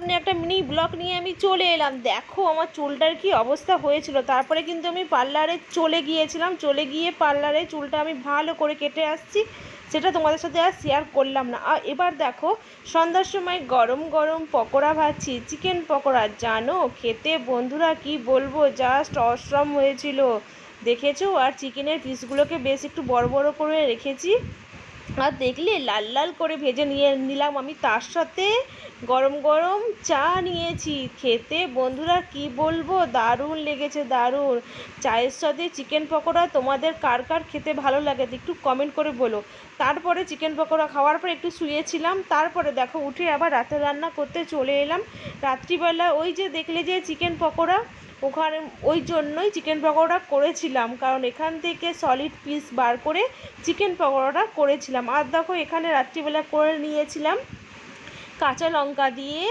একটা mini blog নিয়ে আমি চলে এলাম। দেখো আমার চুলটার কি অবস্থা হয়েছিল। তারপরে কিন্তু আমি পার্লারে চলে গিয়েছিলাম, চলে গিয়ে পার্লারে চুলটা আমি ভালো করে কেটে আসছি, সেটা তোমাদের সাথে আর শেয়ার করলাম না। আর এবার দেখো সন্ধ্যার সময় গরম গরম পকোড়া ভাজছি, চিকেন পকোড়া। জানো খেতে বন্ধুরা কি বলবো, জাস্ট অসম হয়েছিল, দেখেছো? আর চিকেনের পিসগুলোকে বেশ একটু বড় বড় করে রেখেছি, আর দেখলে লাল লাল করে ভেজে নিয়ে নিলাম আমি। তার সাথে গরম গরম চা নিয়েছি। খেতে বন্ধুরা কি বলবো, দারুণ লেগেছে, দারুণ। চায়ের সাথে চিকেন পকোড়া তোমাদের কার কার খেতে ভালো লাগে একটু কমেন্ট করে বলো। তারপরে চিকেন পকোড়া খাওয়ার পর একটু শুয়েছিলাম, তারপরে দেখো উঠে আবার রাতে রান্না করতে চলে এলাম। রাত্রিবেলা ওই যে দেখলে যে চিকেন পকোড়া, ওখানে ওই জন্যই চিকেন পকোড়া করেছিলাম, কারণ এখান থেকে সলিড পিস বার করে চিকেন পকোড়াটা করেছিলাম। আর দেখো এখানে রাত্রিবেলা করে নিয়েছিলাম কাঁচা লঙ্কা দিয়ে